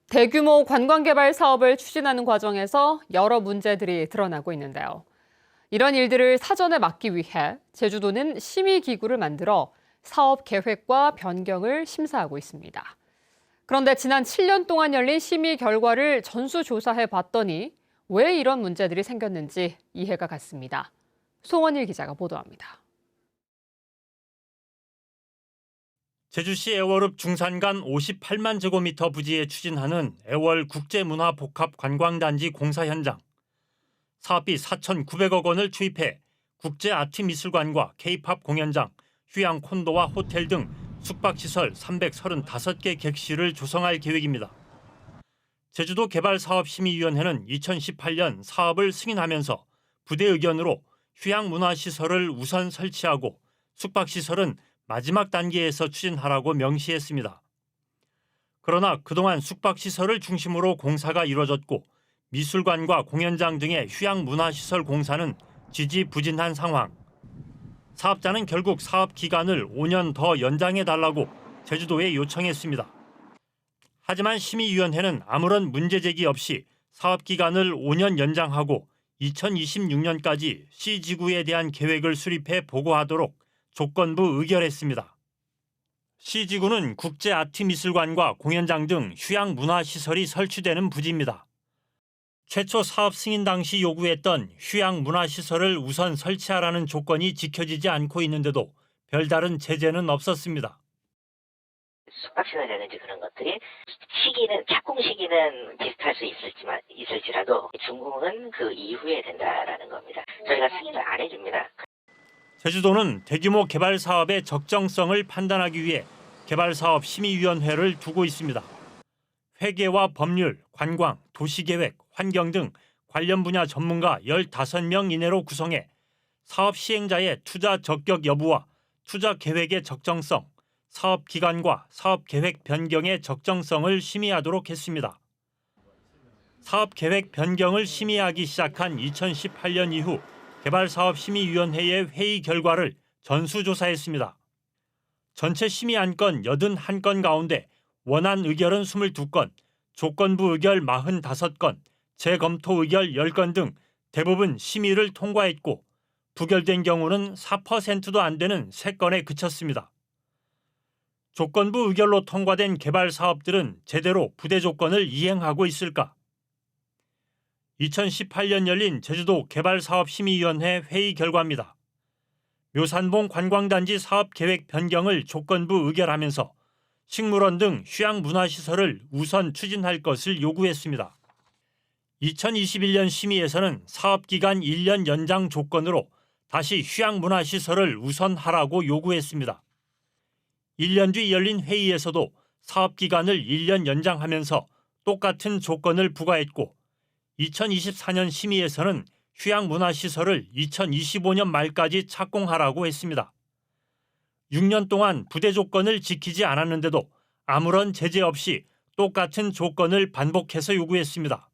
대규모 관광개발 사업을 추진하는 과정에서 여러 문제들이 드러나고 있는데요. 이런 일들을 사전에 막기 위해 제주도는 심의기구를 만들어 사업 계획과 변경을 심사하고 있습니다. 그런데 지난 7년 동안 열린 심의 결과를 전수조사해 봤더니 왜 이런 문제들이 생겼는지 이해가 갔습니다. 송원일 기자가 보도합니다. 제주시 애월읍 중산간 58만 제곱미터 부지에 추진하는 애월 국제문화복합관광단지 공사 현장. 사업비 4,900억 원을 투입해 국제아트미술관과 K-팝 공연장, 휴양 콘도와 호텔 등 숙박시설 335개 객실을 조성할 계획입니다. 제주도 개발사업심의위원회는 2018년 사업을 승인하면서 부대 의견으로 휴양문화시설을 우선 설치하고 숙박시설은 마지막 단계에서 추진하라고 명시했습니다. 그러나 그동안 숙박시설을 중심으로 공사가 이뤄졌고 미술관과 공연장 등의 휴양문화시설 공사는 지지부진한 상황. 사업자는 결국 사업 기간을 5년 더 연장해달라고 제주도에 요청했습니다. 하지만 심의위원회는 아무런 문제 제기 없이 사업 기간을 5년 연장하고 2026년까지 C지구에 대한 계획을 수립해 보고하도록 조건부 의결했습니다. C지구는 국제아트미술관과 공연장 등 휴양문화시설이 설치되는 부지입니다. 최초 사업 승인 당시 요구했던 휴양문화시설을 우선 설치하라는 조건이 지켜지지 않고 있는데도 별다른 제재는 없었습니다. 숙박시설이라든지 그런 것들이 착공 시기는 비슷할 수 있을지라도 준공은 그 이후에 된다라는 겁니다. 저희가 승인을 안 해줍니다. 제주도는 대규모 개발 사업의 적정성을 판단하기 위해 개발사업 심의위원회를 두고 있습니다. 회계와 법률, 관광, 도시계획, 환경 등 관련 분야 전문가 15명 이내로 구성해 사업 시행자의 투자 적격 여부와 투자 계획의 적정성, 사업 기간과 사업 계획 변경의 적정성을 심의하도록 했습니다. 사업 계획 변경을 심의하기 시작한 2018년 이후 개발사업심의위원회의 회의 결과를 전수조사했습니다. 전체 심의 안건 81건 가운데 원안 의결은 22건, 조건부 의결 45건, 재검토 의결 10건 등 대부분 심의를 통과했고 부결된 경우는 4%도 안 되는 3건에 그쳤습니다. 조건부 의결로 통과된 개발 사업들은 제대로 부대 조건을 이행하고 있을까? 2018년 열린 제주도 개발사업심의위원회 회의 결과입니다. 묘산봉 관광단지 사업계획 변경을 조건부 의결하면서 식물원 등 휴양문화시설을 우선 추진할 것을 요구했습니다. 2021년 심의에서는 사업기간 1년 연장 조건으로 다시 휴양문화시설을 우선하라고 요구했습니다. 1년 뒤 열린 회의에서도 사업기간을 1년 연장하면서 똑같은 조건을 부과했고 2024년 심의에서는 휴양문화시설을 2025년 말까지 착공하라고 했습니다. 6년 동안 부대 조건을 지키지 않았는데도 아무런 제재 없이 똑같은 조건을 반복해서 요구했습니다.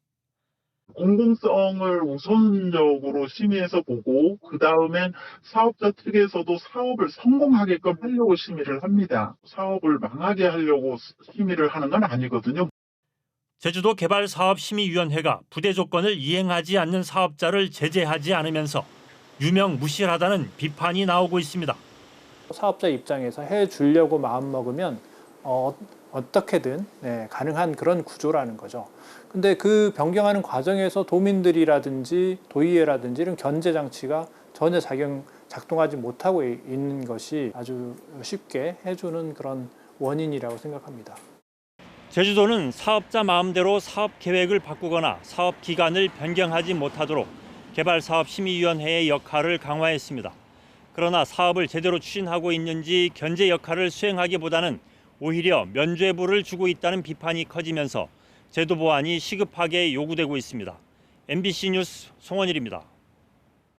공공성을 우선적으로 심의해서 보고 그 다음엔 사업자 측에서도 사업을 성공하게끔 하려고 심의를 합니다. 사업을 망하게 하려고 심의를 하는 건 아니거든요. 제주도 개발사업심의위원회가 부대 조건을 이행하지 않는 사업자를 제재하지 않으면서 유명 무실하다는 비판이 나오고 있습니다. 사업자 입장에서 해주려고 마음먹으면 어떻게든 가능한 그런 구조라는 거죠. 근데 그 변경하는 과정에서 도민들이라든지 도의회라든지 이런 견제 장치가 전혀 작동하지 못하고 있는 것이 아주 쉽게 해주는 그런 원인이라고 생각합니다. 제주도는 사업자 마음대로 사업 계획을 바꾸거나 사업 기간을 변경하지 못하도록 개발사업심의위원회의 역할을 강화했습니다. 그러나 사업을 제대로 추진하고 있는지 견제 역할을 수행하기보다는 오히려 면죄부를 주고 있다는 비판이 커지면서 제도 보완이 시급하게 요구되고 있습니다. MBC 뉴스 송원일입니다.